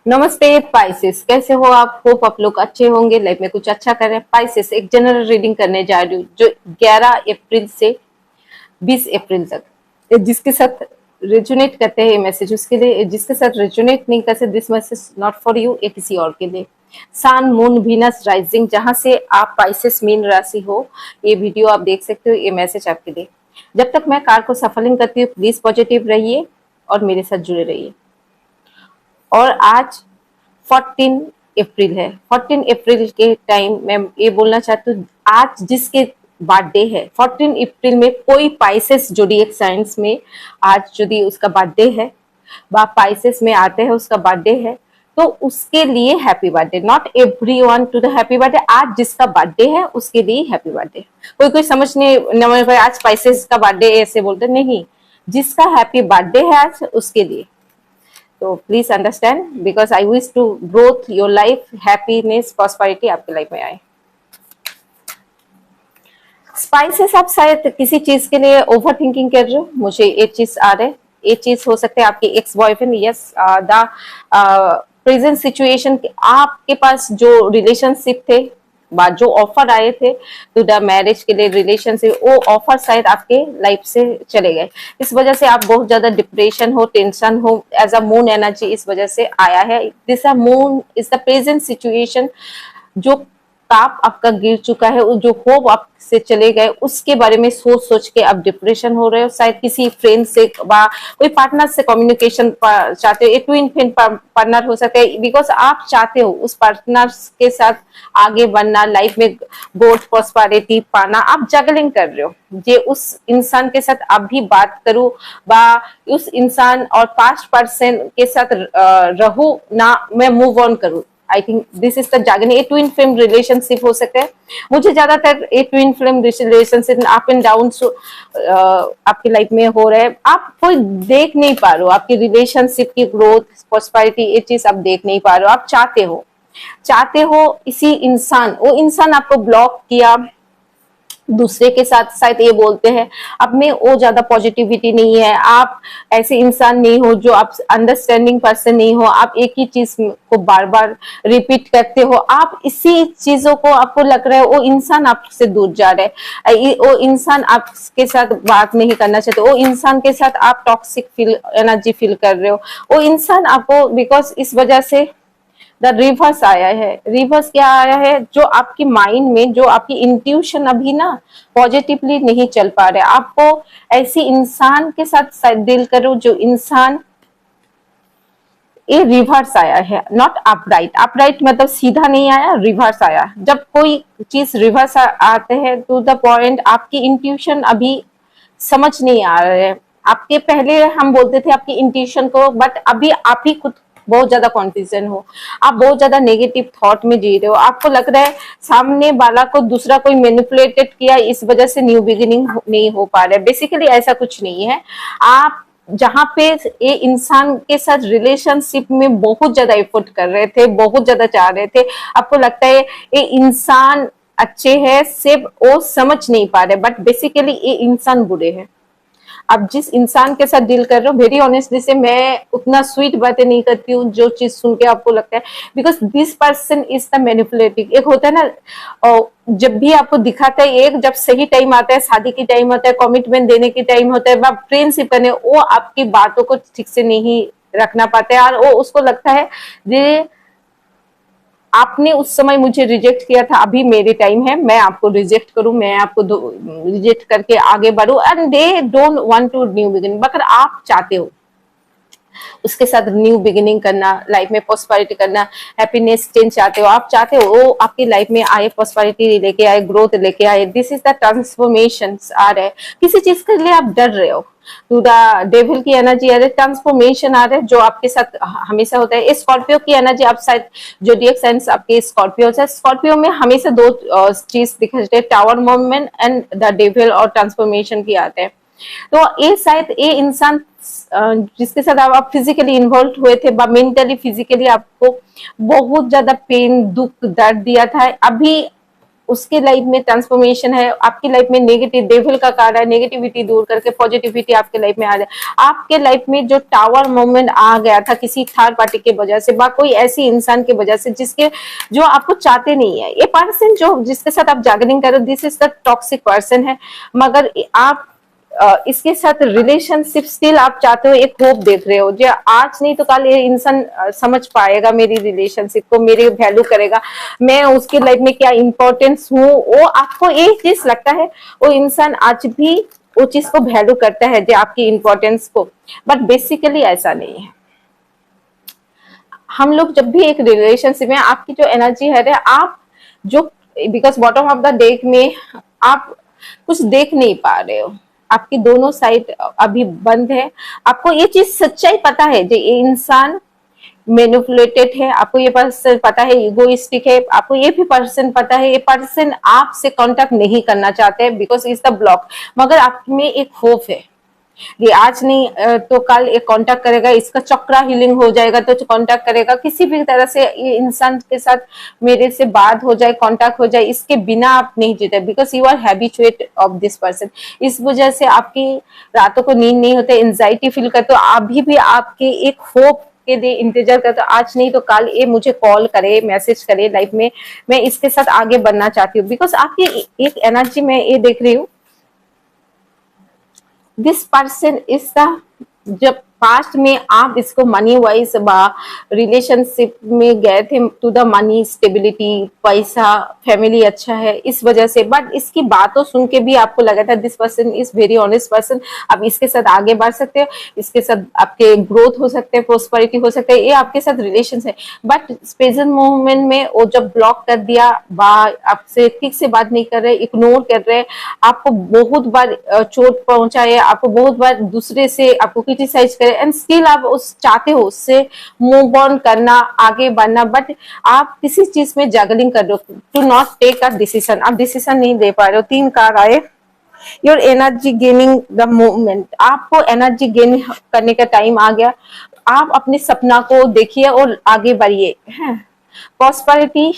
नमस्ते पाइसेस, कैसे हो आप? होप आप लोग अच्छे होंगे, लाइफ में कुछ अच्छा कर रहे हैं। पाइसेस एक जनरल रीडिंग करने जा रही हूँ जो 11 अप्रैल से 20 अप्रैल तक। जिसके साथ रेजोनेट करते हैं ये मैसेज उसके लिए, जिसके साथ रेजोनेट नहीं करते this message not for you, ये किसी और के लिए। सन मून वीनस राइजिंग, जहां से आप पाइसेस मीन राशि हो, ये वीडियो आप देख सकते हो, ये मैसेज आपके लिए। जब तक मैं कार को सफलिंग करती हूँ प्लीज पॉजिटिव रहिए और मेरे साथ जुड़े रहिए। और आज 14 अप्रैल है। 14 अप्रैल के टाइम मैं ये बोलना चाहती हूँ, आज जिसके बर्थडे है 14 अप्रैल में, कोई पाइसेस जोडिएक साइंस में आज यदि उसका बर्थडे है, वह पाइसेस में आते हैं, उसका बर्थडे है, तो उसके लिए happy birthday. Not everyone to the happy birthday, आज जिसका बर्थडे है उसके लिए हैप्पी बर्थडे। कोई कोई समझ नहीं आज पाइसेस का बर्थडे ऐसे बोलते नहीं, जिसका हैप्पी बर्थडे है आज उसके लिए। तो please understand, because I wish to growth your life, happiness prosperity आपके लाइफ में आए। स्पाइसेस, आप शायद किसी चीज के लिए ओवर थिंकिंग कर रहे हो, मुझे एक चीज आ रहा है। ये चीज हो सकता है आपके ex boyfriend, yes the present situation, आपके पास जो रिलेशनशिप थे, बाद जो ऑफर आए थे टू द मैरिज के लिए रिलेशनशिप, वो ऑफर शायद आपके लाइफ से चले गए। इस वजह से आप बहुत ज्यादा डिप्रेशन हो, टेंशन हो, एज अ मून एनर्जी इस वजह से आया है। This a moon is the present situation, जो ताप आपका गिर चुका है, जो होप आपसे चले गए, उसके बारे में सोच सोच के आप डिप्रेशन हो रहे हो। शायद किसी फ्रेंड से बा कोई पार्टनर से कम्युनिकेशन चाहते हो, एक ट्विन फ्लेम पार्टनर हो सकता है, बिकॉज आप चाहते हो उस पार्टनर के साथ आगे बढ़ना, लाइफ में ग्रोथ प्रॉस्पेरिटी पाना, आप जगलिंग कर रहे हो। ये उस इंसान के साथ आप भी बात करूं, बा उस इंसान और पास्ट पर्सन के साथ रहूं ना, मैं मूव ऑन करूं। I think this is the जागने। ए ट्विन फ्लेम रिलेशनशिप हो सकता है, मुझे ज्यादातर a twin flame relationship up and down आपकी लाइफ में हो रहे हैं। आप कोई देख नहीं पा रहे हो आपकी रिलेशनशिप की ग्रोथ प्रॉस्पेरिटी, ये चीज आप देख नहीं पा रहे हो। आप चाहते हो इसी इंसान, वो इंसान आपको ब्लॉक किया दूसरे के साथ, शायद ये बोलते हैं अब में वो ज्यादा पॉजिटिविटी नहीं है, आप ऐसे इंसान नहीं हो, जो आप अंडरस्टैंडिंग पर्सन नहीं हो, आप एक ही चीज को बार बार रिपीट करते हो, आप इसी चीजों को आपको लग रहा है वो इंसान आपसे दूर जा रहा है, वो इंसान आपके साथ बात नहीं करना चाहते, वो इंसान के साथ आप टॉक्सिक फील एनर्जी फील कर रहे हो, वो इंसान आपको, बिकॉज इस वजह से द रिवर्स आया है। रिवर्स क्या आया है, जो आपकी माइंड में, जो आपकी इंट्यूशन अभी ना पॉजिटिवली नहीं चल पा रहे, आपको ऐसी इंसान के साथ डील करो जो इंसान, ये रिवर्स आया है, नॉट अपराइट। अपराइट मतलब सीधा नहीं आया, रिवर्स आया। जब कोई चीज रिवर्स आते हैं टू द पॉइंट, आपकी इंट्यूशन अभी समझ नहीं आ रहे है। आपके पहले हम बोलते थे आपकी इंट्यूशन को, बट अभी आप ही खुद बहुत ज्यादा कॉन्फ्यूजन हो, आप बहुत ज्यादा नेगेटिव थॉट में जी रहे हो, आपको लग रहा है सामने वाला को दूसरा कोई मैनिपुलेटेड किया, इस वजह से न्यू बिगिनिंग नहीं हो पा रहा है। बेसिकली ऐसा कुछ नहीं है। आप जहां पे ये इंसान के साथ रिलेशनशिप में बहुत ज्यादा एफर्ट कर रहे थे, बहुत ज्यादा चाह रहे थे, आपको लगता है ये इंसान अच्छे है, सिर्फ वो समझ नहीं पा रहे, बट बेसिकली ये इंसान बुरे हैं। आप जिस इंसान के साथ डील कर रहे हो, वेरी ऑनेस्टली से मैं उतना स्वीट बातें नहीं करती हूँ जो चीज सुन के आपको लगता है, because this person is the manipulative. एक होता है ना, और जब भी आपको दिखाता है, एक जब सही टाइम आता है, शादी की टाइम होता है, कमिटमेंट देने की टाइम होता है, फ्रेंडशिप करने, वो आपकी बातों को ठीक से नहीं रखना पाते हैं, और वो उसको लगता है ये आपने उस समय मुझे रिजेक्ट किया था, अभी मेरे टाइम है मैं आपको रिजेक्ट करूं, मैं आपको रिजेक्ट करके आगे बढ़ूं, and they don't want to new beginning. मगर आप चाहते हो उसके साथ न्यू बिगिनिंग करना, लाइफ में प्रॉस्पेरिटी करना, हैप्पीनेस चेंज चाहते हो, आप चाहते हो वो आपकी लाइफ में आए, प्रॉस्पेरिटी लेके आए, ग्रोथ लेके आए। दिस इज द ट्रांसफॉर्मेशन आ रहा है। किसी चीज के लिए आप डर रहे हो, टू द डेविल की एनर्जी आ रही है, ट्रांसफॉर्मेशन आ रहा है, जो आपके साथ हमेशा होता है। स्कॉर्पियो की एनर्जी, आप शायद जोडिएक साइंस आपके स्कॉर्पियो है, स्कॉर्पियो में हमेशा दो चीज दिखाई देते हैं, tower movement and the devil, और ट्रांसफॉर्मेशन की आते हैं। तो ये शायद ये इंसान जिसके साथ आप फिजिकली इन्वॉल्व हुए थे, मेंटली फिजिकली आपको बहुत ज्यादा पेन, दुख, दर्द दिया था, अभी उसके लाइफ में ट्रांसफॉर्मेशन है, आपकी लाइफ में नेगेटिव डेविल का कार्ड है, नेगेटिविटी दूर करके पॉजिटिविटी आपके लाइफ में आ जाए। आपके लाइफ में जो टावर मोमेंट आ गया था किसी थर्ड पार्टी की वजह से, कोई ऐसी इंसान की वजह से जिसके जो आपको चाहते नहीं है, ये पर्सन जो जिसके साथ आप जागरिंग कर रहे हो, this is the toxic person है। मगर आप इसके साथ रिलेशनशिप स्टिल आप चाहते हो, एक होप देख रहे हो, जो आज नहीं तो कल ये इंसान समझ पाएगा मेरी रिलेशनशिप को, मेरी वैल्यू करेगा, मैं उसकी लाइफ में क्या इंपॉर्टेंस हूँ। वो आपको एक चीज लगता है, वो इंसान आज भी वो चीज को वैल्यू करता है, जो आपकी इंपॉर्टेंस को, बट बेसिकली ऐसा नहीं है। हम लोग जब भी एक रिलेशनशिप में, आपकी जो एनर्जी है, आप जो because bottom of the deck में आप कुछ देख नहीं पा रहे हो, आपकी दोनों साइड अभी बंद है। आपको ये चीज सच्चाई पता है, जो ये इंसान मैनिपुलेटेड है, आपको ये पर्सन पता है इगोइस्टिक है, आपको ये भी पर्सन पता है ये पर्सन आपसे कांटेक्ट नहीं करना चाहते बिकॉज इज द ब्लॉक। मगर आप में एक होप है, ये आज नहीं तो कल एक कांटेक्ट करेगा, इसका चक्रा हीलिंग हो जाएगा तो कांटेक्ट करेगा, किसी भी तरह से ये इंसान के साथ मेरे से बात हो जाए, कांटेक्ट हो जाए, इसके बिना आप नहीं जीते because you are habituate of this person. इस वजह से आपकी रातों को नींद नहीं होते, एंजाइटी फील करते हो, अभी भी आपके एक होप के लिए इंतजार करते हो, आज नहीं तो कल ये मुझे कॉल करे, मैसेज करे लाइफ में, मैं इसके साथ आगे बढ़ना चाहती हूँ। बिकॉज आपकी एक एनर्जी में ये देख रही हूँ, दिस पर्सन इज द, जब पास्ट में आप इसको मनी वाइज रिलेशनशिप में गए थे टू द मनी स्टेबिलिटी, पैसा, फैमिली अच्छा है इस वजह से, बट इसकी बातों सुन के भी आपको लगा था this person is very honest person, आप इसके साथ आगे बढ़ सकते हो, इसके साथ आपके ग्रोथ हो सकते हैं, प्रोस्पेरिटी हो सकते हैं, ये आपके साथ रिलेशन है। बट प्रेजेंट मोमेंट में वो जब ब्लॉक कर दिया, आपसे ठीक से बात नहीं कर रहे, इग्नोर कर रहे, आपको बहुत बार चोट पहुंचाए, आपको बहुत बार दूसरे से आपको क्रिटिसाइज करे, एंड स्टिल आप उस चाहते हो उससे मूव ऑन करना, आगे बढ़ना, बट आप किसी चीज में जगलिंग कर रहे हो, to not take a decision, आप डिसीजन नहीं दे पा रहे हो। 3 कार्ड आए, your energy gaining the movement, आपको एनर्जी गेन करने का टाइम आ गया, आप अपने सपना को देखिए और आगे बढ़िए। प्रॉस्पेरिटी,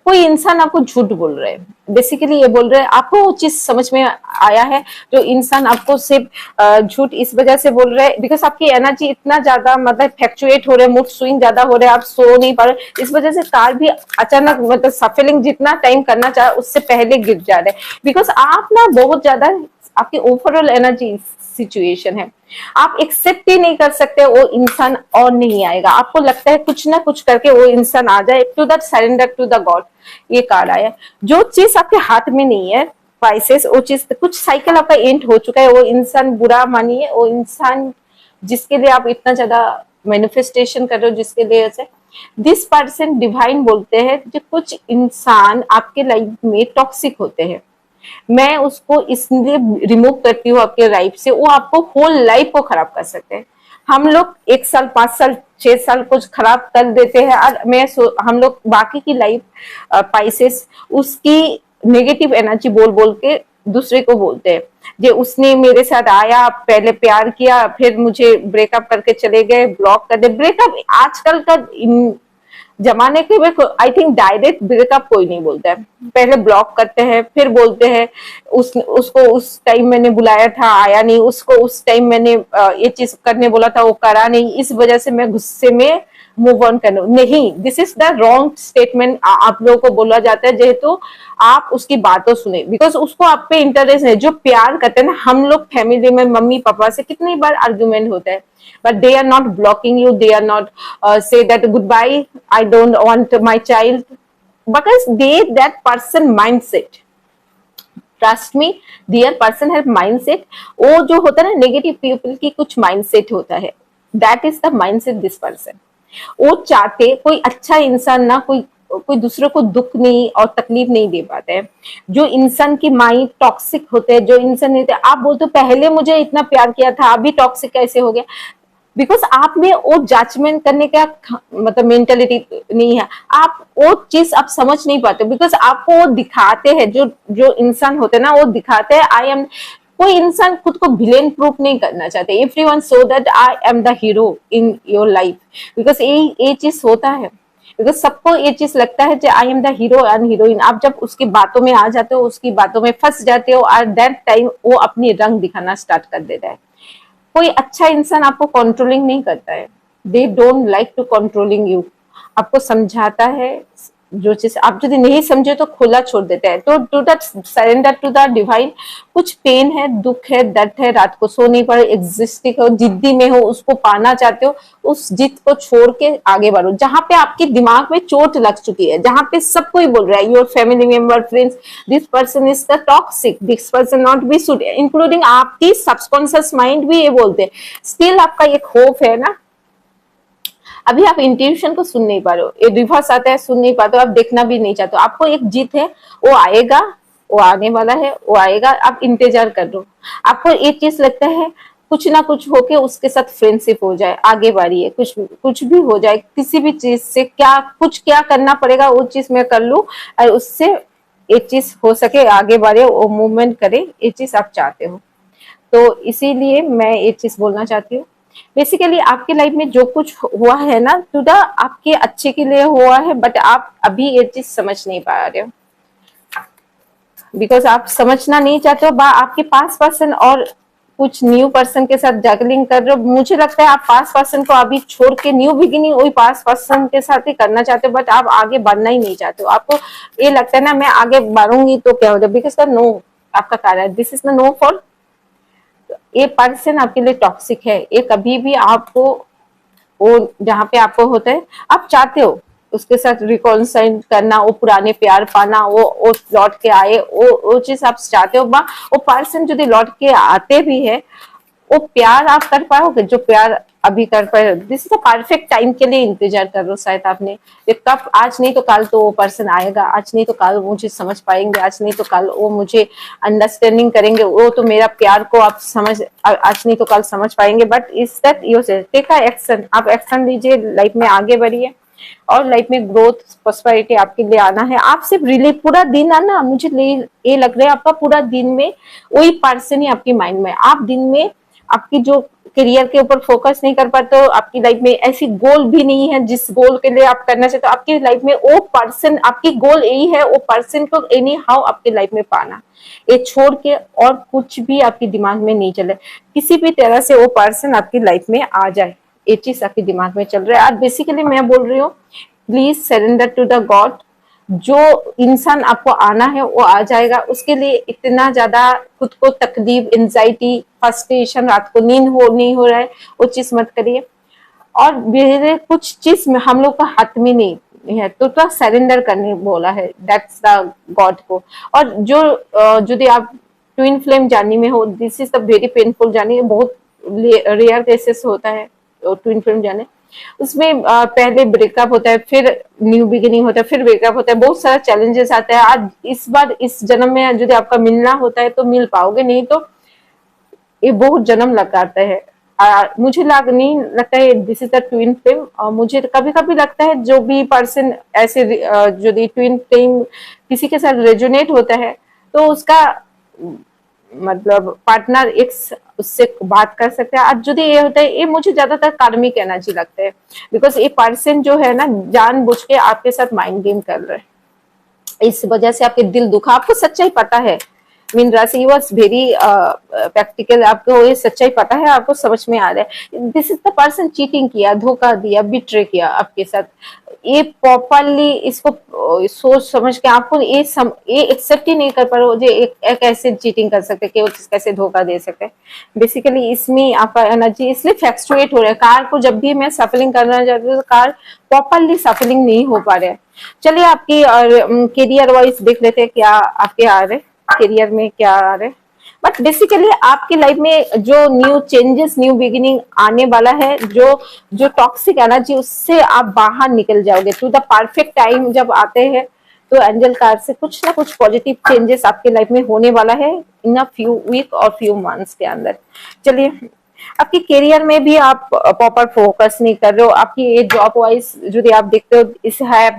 कोई इंसान आपको झूठ बोल रहे हैं, बेसिकली ये बोल रहे हैं, आपको वो चीज समझ में आया है, जो इंसान आपको सिर्फ झूठ इस वजह से बोल रहे हैं बिकॉज आपकी एनर्जी इतना ज्यादा मतलब फ्लक्चुएट हो रहे हैं, मूड स्विंग ज्यादा हो रहे हैं, आप सो नहीं पा रहे, इस वजह से कार भी अचानक मतलब सफलिंग जितना टाइम करना चाहे उससे पहले गिर जा रहे हैं, बिकॉज आप ना बहुत ज्यादा आपकी ओवरऑल एनर्जी सिचुएशन है, आप एक्सेप्ट ही नहीं कर सकते, वो इंसान और नहीं आएगा, आपको लगता है कुछ ना कुछ करके वो इंसान आ जाए, to that surrender to the God, ये कार्ड आया। जो चीज आपके हाथ में नहीं है प्राइसेस, वो चीज कुछ साइकिल आपका एंड हो चुका है, वो इंसान बुरा मानिए, वो इंसान जिसके लिए आप इतना ज्यादा मैनिफेस्टेशन कर रहे हो, जिसके लिए दिस पर्सन डिवाइन बोलते हैं, जो कुछ इंसान आपके लाइफ में टॉक्सिक होते हैं, मैं उसको इसलिए रिमूव करती हूँ आपके लाइफ से, वो आपको होल लाइफ को खराब कर सकते हैं। हम लोग 1 साल 5 साल 6 साल कुछ खराब कर देते हैं, और हम लोग बाकी की लाइफ पाइसेस उसकी नेगेटिव एनर्जी बोल बोल के दूसरे को बोलते हैं, जे उसने मेरे साथ आया, पहले प्यार किया, फिर मुझे ब्रेकअप करके चले गए, ब्लॉक कर दे। ब्रेकअप आजकल का जमाने के में आई थिंक डायरेक्ट ब्रेकअप कोई नहीं बोलता है, पहले ब्लॉक करते हैं, फिर बोलते हैं उसको उस टाइम मैंने बुलाया था आया नहीं, उसको उस टाइम मैंने ये चीज करने बोला था वो करा नहीं, इस वजह से मैं गुस्से में मूव ऑन करना नहीं। This is the wrong statement आप लोगों को बोला जाता है, जेहेतु आप उसकी बातों सुने, बिकॉज उसको आप पे इंटरेस्ट है। जो प्यार करते हैं ना, हम लोग फैमिली में मम्मी पापा से कितनी बार आर्ग्यूमेंट होता है, but they are not blocking you, they are not say that goodbye, I don't want my child, because that person mindset, trust me, their person have mindset, वो जो होता है ना नेगेटिव पीपल की कुछ माइंडसेट होता है, that is the mindset this person, वो चाहते कोई अच्छा इंसान ना कोई दूसरे को दुख नहीं और तकलीफ नहीं दे पाते हैं। जो इंसान की माइंड टॉक्सिक होते हैं, जो इंसान नहीं, आप बोलते पहले मुझे इतना प्यार किया था अभी टॉक्सिक कैसे हो गया, बिकॉज आप में वो जजमेंट करने का मतलब मेंटेलिटी नहीं है, आप वो चीज आप समझ नहीं पाते, बिकॉज आपको वो दिखाते हैं, जो इंसान होते हैं ना वो दिखाते हैं आई एम कोई इंसान खुद को विलेन प्रूफ नहीं करना चाहते। Everyone so that I am the hero in your life, because ये चीज होता है, बिकॉज सबको ये चीज लगता है कि I am the hero and heroine. आप जब उसकी बातों में आ जाते हो, उसकी बातों में फंस जाते हो, एट दैट टाइम वो अपनी रंग दिखाना स्टार्ट कर देता है। कोई अच्छा इंसान आपको कंट्रोलिंग नहीं करता है, they don't like to controlling you. आपको समझाता है, जो चीज आप यदि नहीं समझे तो खुला छोड़ देता है। तो to that surrender to the divine. कुछ पेन है, दुख है, दर्द है, रात को सो नहीं पा रहे, एग्जिस्टिंग हो, जिद्दी में हो, उसको पाना चाहते हो, उस जिद को छोड़ के आगे बढ़ो। जहां पे आपके दिमाग में चोट लग चुकी है, जहां पे सब कोई बोल रहा है, your family member, friends, this person is the toxic, this person not be suit, including आपकी सबकॉन्शियस माइंड भी ये बोलते हैं, स्टिल आपका एक होप है ना। अभी आप इंट्यूशन को सुन नहीं पा रहे हो, ये रिवर्स आता है, सुन नहीं पाते हो, आप देखना भी नहीं चाहते हो। आपको एक जीत है, वो आएगा, वो आने वाला है, वो आएगा, आप इंतजार कर लो। आपको एक चीज लगता है, कुछ ना कुछ होके उसके साथ फ्रेंडशिप हो जाए, आगे बढ़िए, कुछ भी हो जाए, किसी भी चीज से क्या करना पड़ेगा वो चीज मैं कर लूं, और उससे एक चीज हो सके आगे बढ़े, वो मूवमेंट करे, ये चीज आप चाहते हो। तो इसीलिए मैं एक चीज बोलना चाहती हूँ, बेसिकली आपके लाइफ में जो कुछ हुआ है ना, टुडा आपके अच्छे के लिए हुआ है, बट आप अभी ये चीज समझ नहीं पा रहे हो, बिकॉज आप समझना नहीं चाहते हो, बा आपके पास पर्सन और कुछ न्यू पर्सन के साथ जगलिंग कर रहे हो। मुझे लगता है आप पास पर्सन को अभी छोड़ के न्यू बिगिनिंग वही पास पर्सन के साथ ही करना चाहते हो, बट आप आगे बढ़ना ही नहीं चाहते हो। आपको ये लगता है ना, मैं आगे बढ़ूंगी तो क्या होगा, बिकॉज द नो आपका कारण है, this is the no for. ये पर्सन आपके लिए टॉक्सिक है, ये कभी भी आपको, वो जहाँ पे आपको होता है, आप चाहते हो उसके साथ रिकॉन्साइल करना, वो पुराने प्यार पाना, वो लौट के आए, वो चीज आप चाहते हो, बा वो पर्सन यदि लौट के आते भी है, वो प्यार आप कर पाओगे जो प्यार अभी कर पाए। This is a perfect time के लिए इंतजार कर रहे हो शायद आपने, ये कब, आज नहीं तो कल तो वो पर्सन आएगा, आज नहीं तो कल मुझे समझ पाएंगे, आज नहीं तो कल वो मुझे अंडरस्टैंडिंग करेंगे, वो तो मेरा प्यार को आप समझ, आज नहीं तो कल समझ पाएंगे। But is that your take a action, आप एक्शन लीजिए, लाइफ में आगे बढ़िए, और लाइफ में ग्रोथ प्रॉस्पेरिटी आपके लिए आना है। आप सिर्फ रिले पूरा दिन आना, मुझे ये लग रहा है आपका पूरा दिन में वही पर्सन ही आपकी माइंड में, आप दिन में आपकी जो करियर के ऊपर फोकस नहीं कर पाते हो, आपकी लाइफ में ऐसी गोल भी नहीं है जिस गोल के लिए आप करना चाहते हो, आपकी लाइफ में वो पर्सन, आपकी गोल यही है, वो पर्सन को एनी हाउ आपकी लाइफ में पाना, ये छोड़ के और कुछ भी आपके दिमाग में नहीं चले, किसी भी तरह से वो पर्सन आपकी लाइफ में आ जाए, ये चीज आपके दिमाग में चल रहा है। और बेसिकली मैं बोल रही हूँ, please surrender to the God, जो इंसान आपको आना है वो आ जाएगा, उसके लिए इतना ज्यादा खुद को तकलीफ, एंजाइटी, फ्रस्ट्रेशन, रात को नींद नहीं हो रहा है, वो चीज मत करिए। और कुछ चीज में हम लोग का हाथ में नहीं है, तो थोड़ा सरेंडर करने बोला है, दैट्स द गॉड को। और जो यदि आप ट्विन फ्लेम जर्नी में हो, this is the very painful journey, बहुत रेयर केसेस होता है ट्विन फ्लेम जर्नी, उसमें पहले ब्रेकअप होता है, फिर न्यू बिगिनिंग होता है, फिर ब्रेकअप होता है, बहुत सारा चैलेंजेस आता है। आज इस बार इस जन्म में यदि आपका मिलना होता है तो मिल पाओगे, नहीं तो ये बहुत जन्म लगाता है। मुझे नहीं लगता है this is the twin flame. मुझे कभी कभी लगता है जो भी पर्सन ऐसे जो ट्विन फ्लेम किसी के साथ रेजोनेट होता है, तो उसका मतलब पार्टनर एक उससे बात कर सकते हैं। आज यदि ये होता है, ये मुझे ज्यादातर कार्मिक एनर्जी लगता है, बिकॉज ये पर्सन जो है ना, जानबूझ के आपके साथ माइंड गेम कर रहे हैं, इस वजह से आपके दिल दुखा, आपको सच्चाई पता है, मीन राशि वॉज वेरी प्रैक्टिकल, आपको ये सच्चाई पता है, आपको समझ में आ रहा है, this is the person cheating किया, धोखा दिया, बिट्रे किया आपके साथ। ये प्रॉपरली इसको सोच समझ के आपको ये एक्सेप्ट ही नहीं कर पा रहे हो, जो एक ऐसे चीटिंग कर सकते, कि वो कैसे धोखा दे सकते। बेसिकली इसमें आपका एनर्जी इसलिए फ्लक्चुएट हो रहा है। कार को जब भी मैं सफलिंग करना चाहती हूँ, तो कार प्रॉपरली सफलिंग नहीं हो पा रहा है। चलिए आपकी करियर वाइज देख लेते हैं क्या आपके आ रहे, करियर में क्या आ रहे। बट बेसिकली आपकी लाइफ में जो न्यू चेंजेस, न्यू बिगिनिंग आने वाला है, जो टॉक्सिक एनर्जी, उससे आप बाहर निकल जाओगे टू द परफेक्ट टाइम। जब आते हैं तो एंजल कार्ड से कुछ ना कुछ पॉजिटिव चेंजेस आपकी लाइफ में होने वाला है इन अ फ्यू वीक और फ्यू मंथ्स के अंदर। चलिए, आपकी करियर में भी आप प्रॉपर फोकस नहीं कर रहे हो, आपकी ये जॉब वाइज यदि आप देखते हो, इस है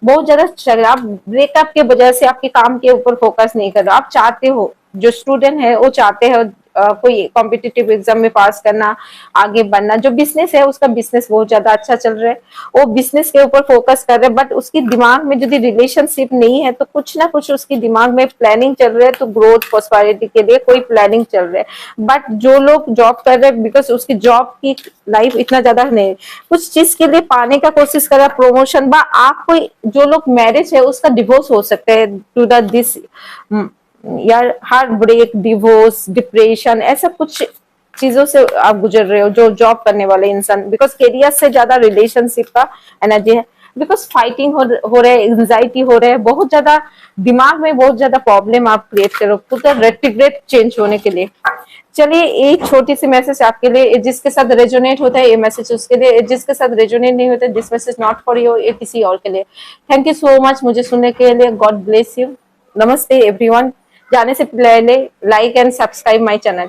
बहुत ज्यादा स्ट्रगल, आप ब्रेकअप के वजह से आपके काम के ऊपर फोकस नहीं कर रहे हो। आप चाहते हो, जो स्टूडेंट है वो चाहते हो कोई कॉम्पिटिटिव एग्जाम में पास करना, आगे बढ़ना। जो बिजनेस है उसका बिजनेस बहुत ज्यादा अच्छा चल रहा है, वो बिजनेस के ऊपर फोकस कर रहे हैं, बट उसकी दिमाग में यदि रिलेशनशिप नहीं है तो कुछ ना कुछ उसकी दिमाग में प्लानिंग चल रहा है, तो ग्रोथ प्रॉस्पेरिटी के लिए कोई प्लानिंग चल रहा है। बट जो लोग जॉब कर रहे हैं, बिकॉज उसकी जॉब की लाइफ इतना ज्यादा नहीं, कुछ चीज के लिए पाने का कोशिश कर रहा है, प्रमोशन बा आप कोई, जो लोग मैरिज है उसका डिवोर्स हो सकता है टू द दिस, यार हार्ट ब्रेक, डिवोर्स, डिप्रेशन, ऐसा कुछ चीजों से आप गुजर रहे हो जो जॉब करने वाले इंसान, बिकॉज कैरियर से ज्यादा रिलेशनशिप का एनर्जी है, बिकॉज फाइटिंग हो रहे, एंजाइटी हो रहे हैं, बहुत ज्यादा दिमाग में बहुत ज्यादा प्रॉब्लम आप क्रिएट करो पूरा रेट्रिग्रेड चेंज होने के लिए। चलिए एक छोटी सी मैसेज आपके लिए, जिसके साथ रेजोनेट होता है ये मैसेज उसके लिए, जिसके साथ रेजोनेट नहीं होता this message not for you, ये किसी और के लिए। थैंक यू सो मच मुझे सुनने के लिए, गॉड ब्लेस यू, नमस्ते एवरीवन। जाने से पहले like and subscribe my channel.